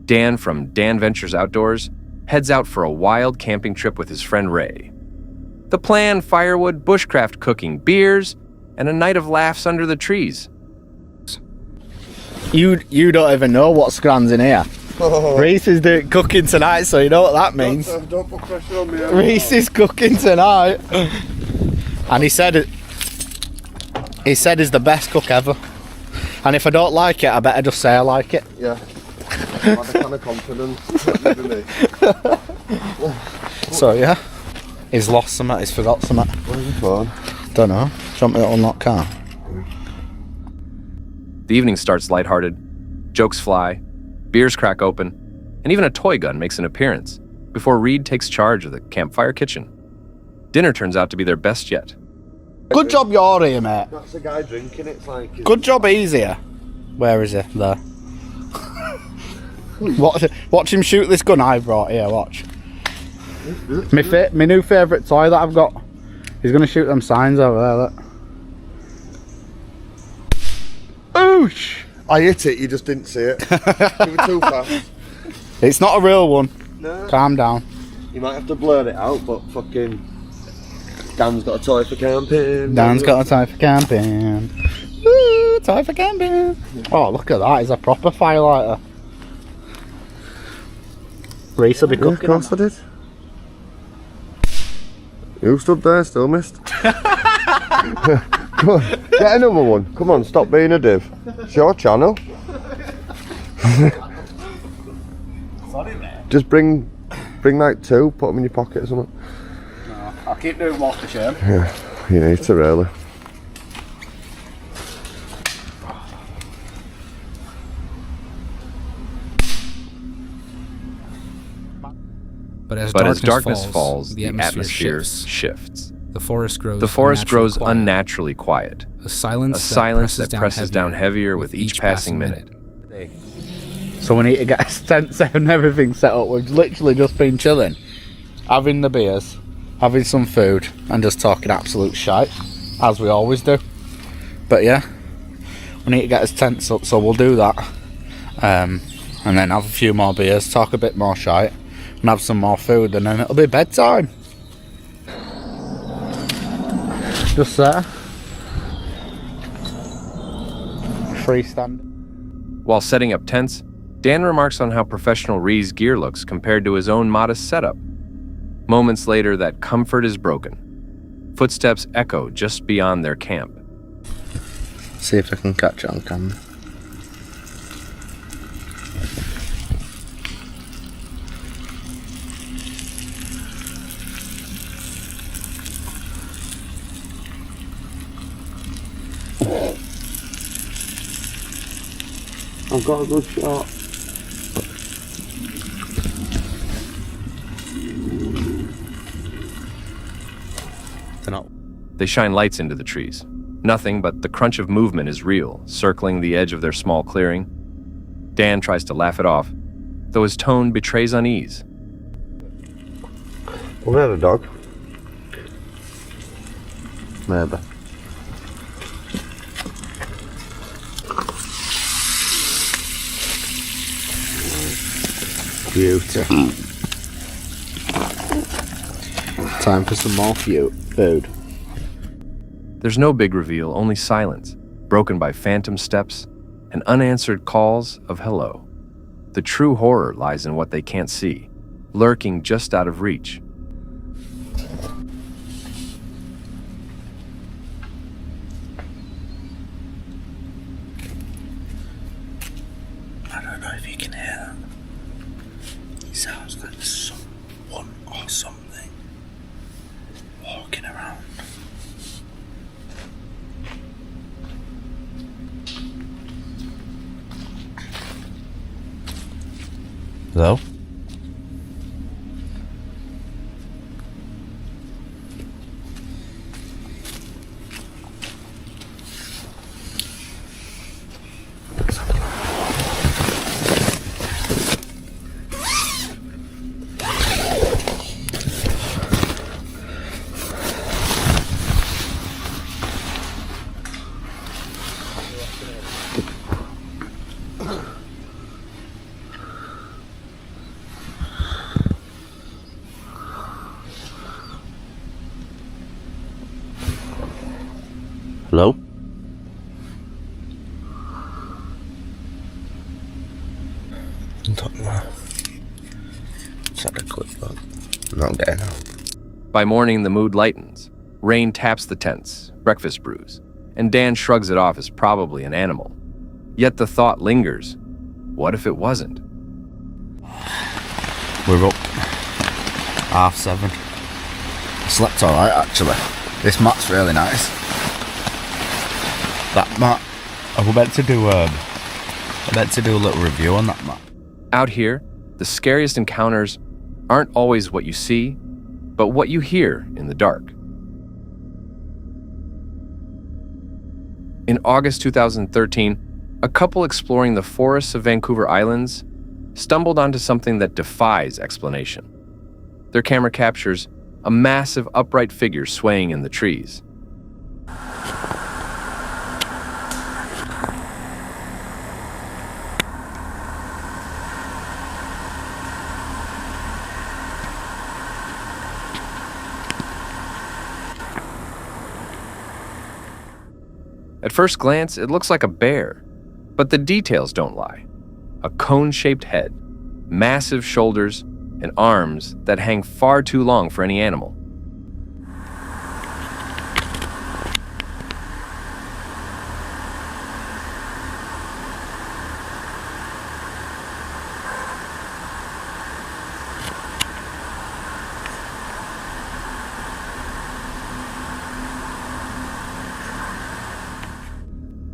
Dan from Dan Ventures Outdoors heads out for a wild camping trip with his friend Ray. The plan: firewood, bushcraft cooking, beers, and a night of laughs under the trees. You don't even know what scran's in here. Reese is doing cooking tonight, so you know what that means. Don't put pressure on me. Reese is cooking tonight. And he said he's the best cook ever. And if I don't like it, I better just say I like it. Yeah. I had a kind of confidence, didn't he? So yeah, he's lost something, he's forgot something. Where's your phone? Don't know. Do you want me to unlock car? The evening starts lighthearted, jokes fly, beers crack open, and even a toy gun makes an appearance before Reed takes charge of the campfire kitchen. Dinner turns out to be their best yet. Good job you're here, mate. That's the guy drinking, it's like... Good job he's here. Where is he? There. Watch him shoot this gun I brought here, watch. My new favourite toy that I've got. He's going to shoot them signs over there, look. Oosh! I hit it, you just didn't see it. You were too fast. It's not a real one. No. Calm down. You might have to blur it out, but fucking... Dan's got a toy for camping. Dan's got a toy for camping. Woo, toy for camping. Oh, look at that. It's a proper firelighter. Reese will be cooking. Yeah, of course I did. You stood there, still missed. Come on, get another one. Come on, stop being a div. It's your channel. Sorry, mate. Just bring like two, put them in your pocket or something. No, I'll keep doing walk of shame. Yeah, you need to really. But as darkness falls, the atmosphere shifts. The forest grows unnaturally quiet. A silence that presses down heavier with each passing minute. So we need to get a tent set and everything set up. We've literally just been chilling, having the beers, having some food, and just talking absolute shite, as we always do. But yeah, we need to get his tents up, so we'll do that. And then have a few more beers, talk a bit more shite, and have some more food, and then it'll be bedtime. Just there. Freestand. While setting up tents, Dan remarks on how professional Ree's gear looks compared to his own modest setup. Moments later, that comfort is broken. Footsteps echo just beyond their camp. See if I can catch it on camera. I've got a good shot. They shine lights into the trees. Nothing but the crunch of movement is real, circling the edge of their small clearing. Dan tries to laugh it off, though his tone betrays unease. We had a dog. Maybe. Beauty. Time for some more food. There's no big reveal, only silence, broken by phantom steps and unanswered calls of hello. The true horror lies in what they can't see, lurking just out of reach. I don't know if you can hear that. It sounds like there's someone or something walking around. Hello? Hello? Just had a quick look. Not getting out. By morning, the mood lightens. Rain taps the tents, breakfast brews, and Dan shrugs it off as probably an animal. Yet the thought lingers. What if it wasn't? We're up 7:30. I slept alright actually. This mat's really nice. That mat, I was meant to do a little review on that mat. Out here, the scariest encounters aren't always what you see, but what you hear in the dark. In August 2013, a couple exploring the forests of Vancouver Islands stumbled onto something that defies explanation. Their camera captures a massive upright figure swaying in the trees. At first glance, it looks like a bear, but the details don't lie. A cone-shaped head, massive shoulders, and arms that hang far too long for any animal.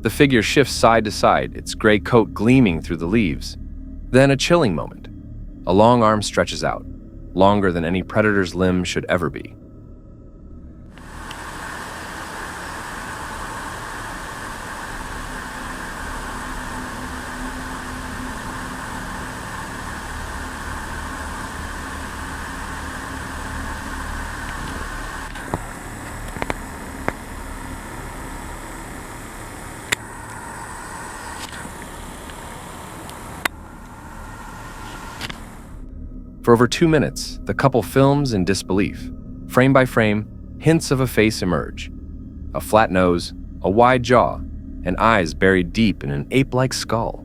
The figure shifts side to side, its gray coat gleaming through the leaves. Then a chilling moment. A long arm stretches out, longer than any predator's limb should ever be. For over 2 minutes, the couple films in disbelief. Frame by frame, hints of a face emerge. A flat nose, a wide jaw, and eyes buried deep in an ape-like skull.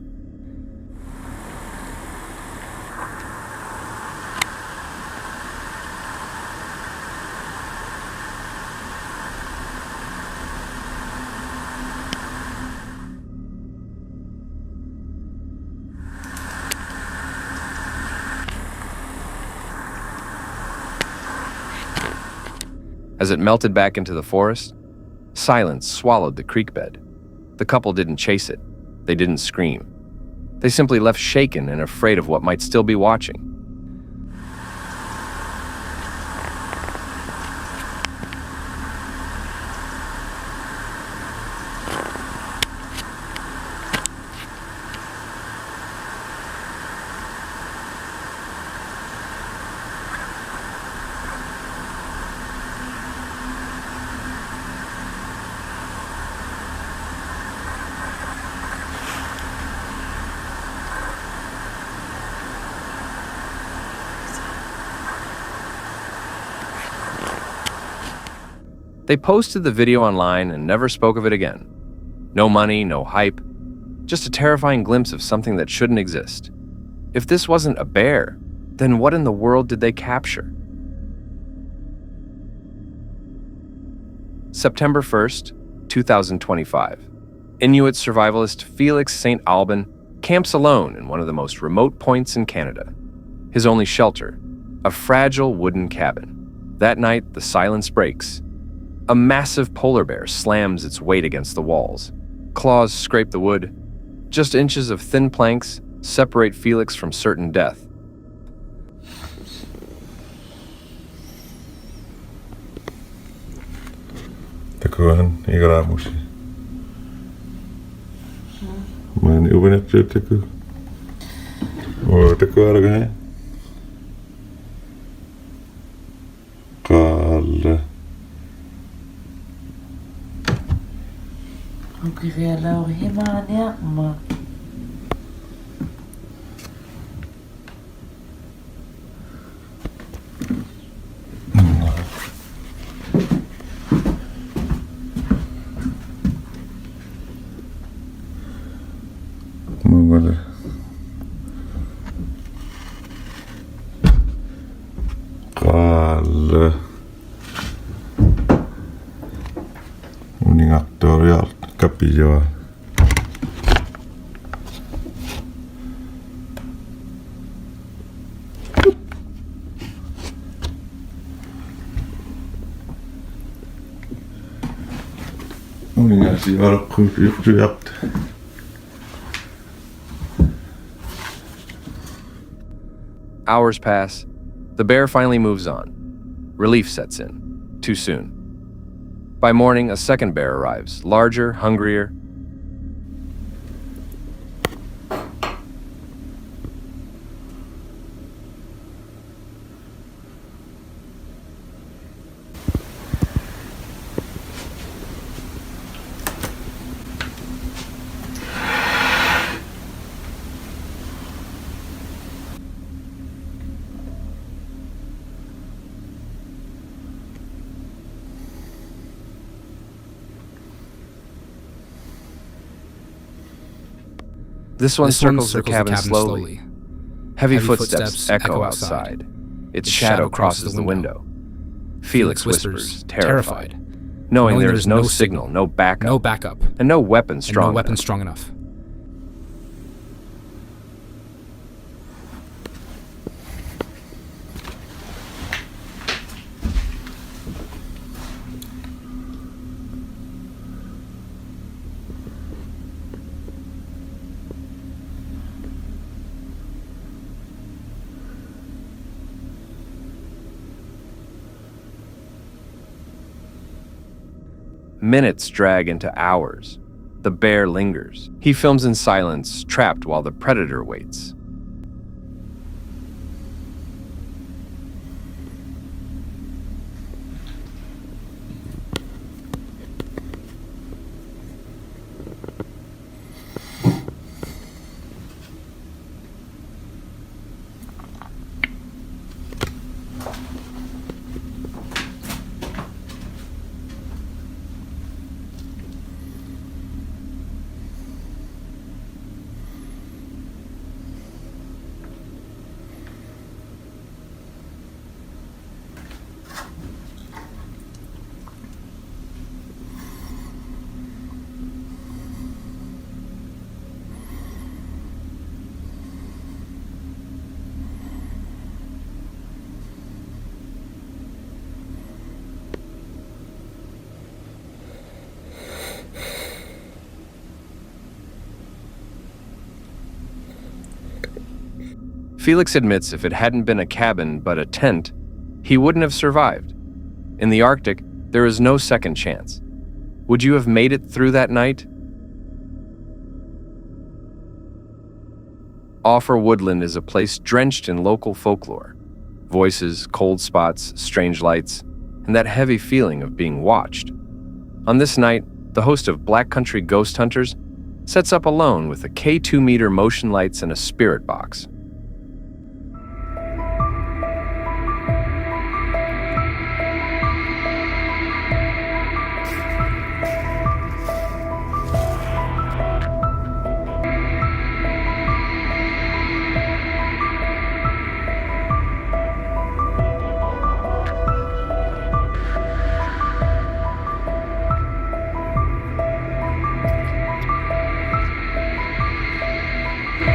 As it melted back into the forest, silence swallowed the creek bed. The couple didn't chase it. They didn't scream. They simply left shaken and afraid of what might still be watching. They posted the video online and never spoke of it again. No money, no hype, just a terrifying glimpse of something that shouldn't exist. If this wasn't a bear, then what in the world did they capture? September 1st, 2025. Inuit survivalist Felix St. Alban camps alone in one of the most remote points in Canada. His only shelter, a fragile wooden cabin. That night, the silence breaks. A massive polar bear slams its weight against the walls. Claws scrape the wood. Just inches of thin planks separate Felix from certain death. Tekohan igaramusi. Man ubenet teku. Oh teko arga. Kal. Aku kira lau himanya ma. Alle unigatorial capillo. Unigatorial capillo. Hours pass. The bear finally moves on. Relief sets in. Too soon. By morning, a second bear arrives, larger, hungrier. This one circles the cabin slowly. Heavy footsteps echo outside. Its shadow crosses the window. Felix whispers, terrified, knowing there is no signal, no backup, and no weapon strong enough. Minutes drag into hours. The bear lingers. He films in silence, trapped while the predator waits. Felix admits if it hadn't been a cabin but a tent, he wouldn't have survived. In the Arctic, there is no second chance. Would you have made it through that night? Offer Woodland is a place drenched in local folklore. Voices, cold spots, strange lights, and that heavy feeling of being watched. On this night, the host of Black Country Ghost Hunters sets up alone with a K2 meter motion lights and a spirit box.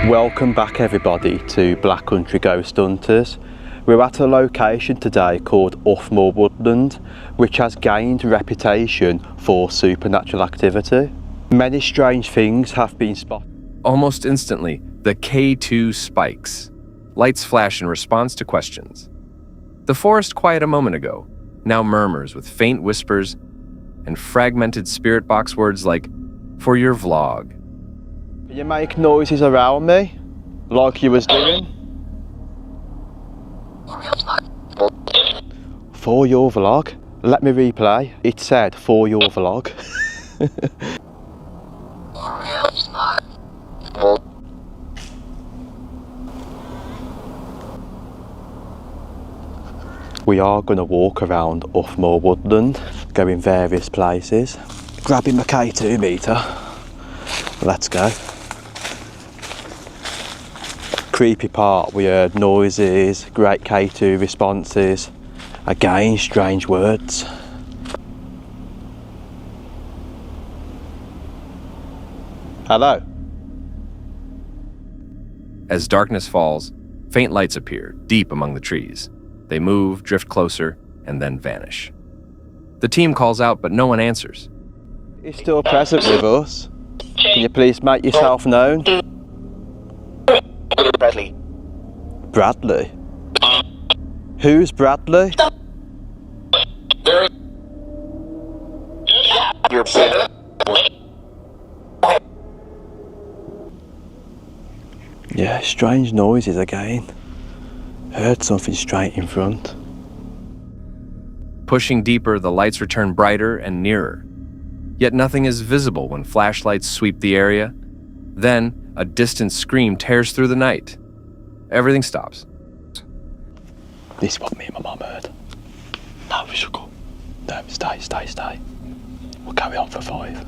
Welcome back everybody to Black Country Ghost Hunters. We're at a location today called Offmoor Woodland, which has gained reputation for supernatural activity. Many strange things have been spotted. Almost instantly, the K2 spikes. Lights flash in response to questions. The forest quiet a moment ago now murmurs with faint whispers and fragmented spirit box words like, "For your vlog." You make noises around me, like you was doing. For your vlog. Let me replay. It said, for your vlog. We are going to walk around Offmoor Woodland, going various places. Grabbing my K2 meter. Let's go. Creepy part, we heard noises, great K2 responses, Again, strange words. Hello? As darkness falls, faint lights appear deep among the trees. They move, drift closer, and then vanish. The team calls out, but no one answers. He's still present with us. Can you please make yourself known? Bradley. Bradley? Who's Bradley? You're better. Yeah, strange noises again. Heard something straight in front. Pushing deeper, the lights return brighter and nearer. Yet nothing is visible when flashlights sweep the area. Then, a distant scream tears through the night. Everything stops. This is what me and my mum heard. No, we should go. No, stay. We'll carry on for 5.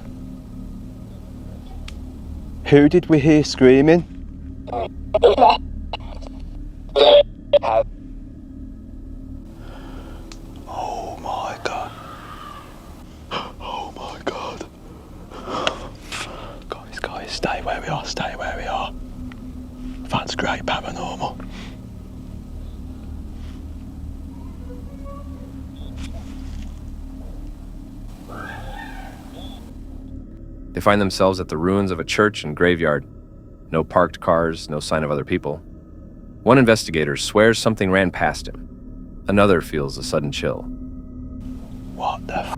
Who did we hear screaming? Oh my god. Oh my god. Guys, stay where we are. That's great paranormal. They find themselves at the ruins of a church and graveyard. No parked cars, no sign of other people. One investigator swears something ran past him. Another feels a sudden chill. What the f***?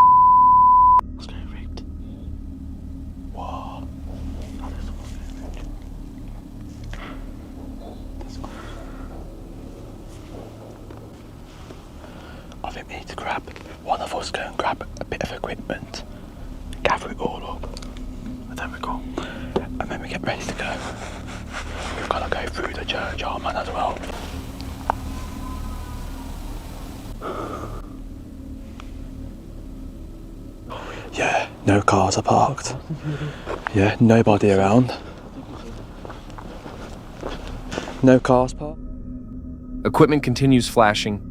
What's getting raped? Whoa. I think we need to grab, one of us go and grab a bit of equipment, gather it all up, and then we go. And then we get ready to go. We've got to go through the church, man, as well. Yeah, no cars are parked. Yeah, nobody around. No cars parked. Equipment continues flashing.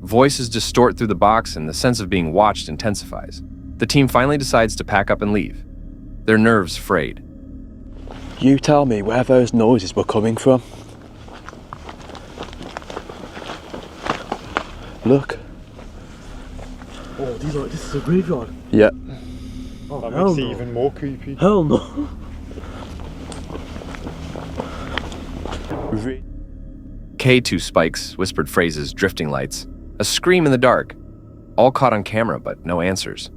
Voices distort through the box and the sense of being watched intensifies. The team finally decides to pack up and leave. Their nerves frayed. You tell me where those noises were coming from. Look. Oh, this is a graveyard. Yeah. Oh, That hell makes it no. even more creepy. Hell no. K2 spikes, whispered phrases, drifting lights. A scream in the dark. All caught on camera, but no answers.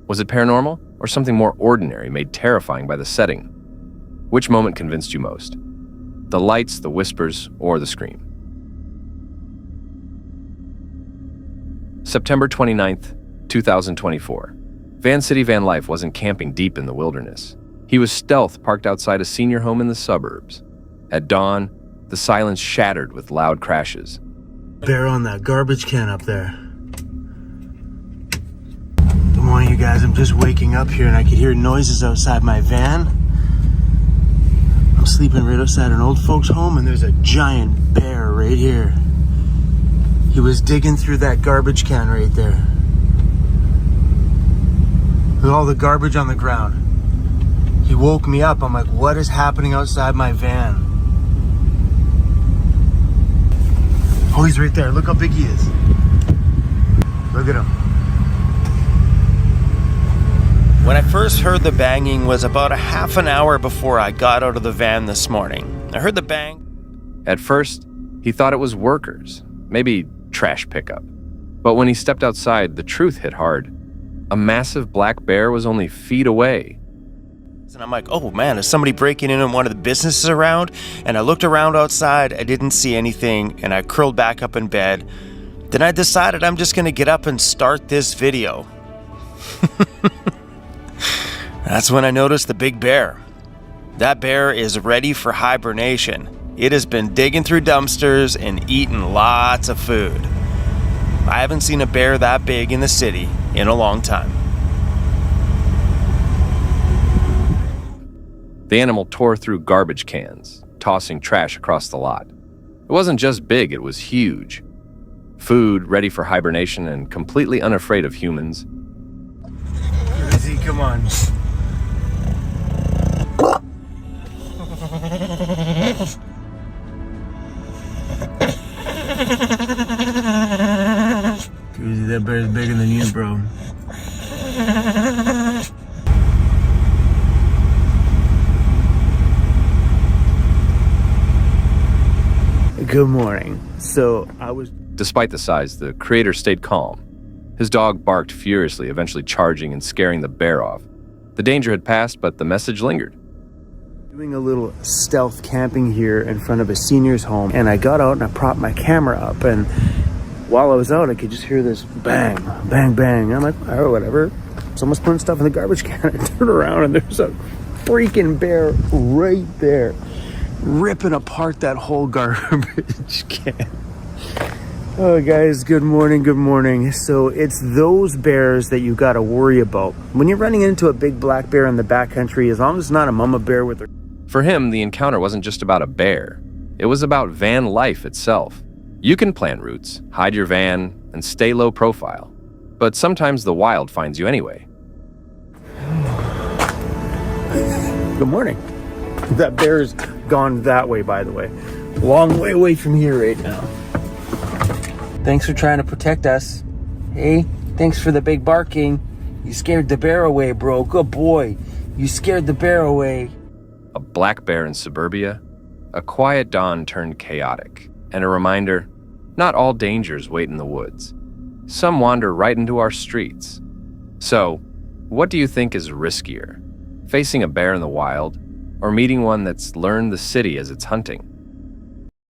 Was it paranormal, or something more ordinary made terrifying by the setting? Which moment convinced you most? The lights, the whispers, or the scream? September 29th, 2024. Van City Van Life wasn't camping deep in the wilderness. He was stealth parked outside a senior home in the suburbs. At dawn, the silence shattered with loud crashes. Bear on that garbage can up there. Good morning, you guys. I'm just waking up here and I could hear noises outside my van. I'm sleeping right outside an old folks home and there's a giant bear right here. He was digging through that garbage can right there. With all the garbage on the ground. He woke me up. I'm like, what is happening outside my van? Oh, he's right there. Look how big he is. Look at him. When I first heard the banging was about a half an hour before I got out of the van this morning. I heard the bang. At first, he thought it was workers, maybe trash pickup. But when he stepped outside, the truth hit hard. A massive black bear was only feet away. And I'm like, oh man, is somebody breaking in one of the businesses around? And I looked around outside, I didn't see anything, and I curled back up in bed. Then I decided I'm just gonna get up and start this video. That's when I noticed the big bear. That bear is ready for hibernation. It has been digging through dumpsters and eating lots of food. I haven't seen a bear that big in the city in a long time. The animal tore through garbage cans, tossing trash across the lot. It wasn't just big, it was huge. food, ready for hibernation, and completely unafraid of humans. Easy, come on. Easy, that bear's bigger than you, bro. Good morning. Despite the size, the creator stayed calm. His dog barked furiously, eventually charging and scaring the bear off. The danger had passed, but the message lingered. Doing a little stealth camping here in front of a senior's home, and I got out and I propped my camera up, and while I was out I could just hear this bang, bang, bang. I'm like, oh, whatever, someone's putting stuff in the garbage can. I turn around and there's a freaking bear right there ripping apart that whole garbage can. Oh guys, good morning, good morning. So it's those bears that you got to worry about when you're running into a big black bear in the backcountry, as long as it's not a mama bear with her. For him, the encounter wasn't just about a bear. It was about van life itself. You can plan routes, hide your van, and stay low profile. But sometimes the wild finds you anyway. Good morning. That bear's gone that way, by the way. Long way away from here right now. Thanks for trying to protect us. Hey, thanks for the big barking. You scared the bear away, bro. Good boy. You scared the bear away. A black bear in suburbia, a quiet dawn turned chaotic, and a reminder, not all dangers wait in the woods. Some wander right into our streets. So, what do you think is riskier? Facing a bear in the wild, or meeting one that's learned the city as it's hunting?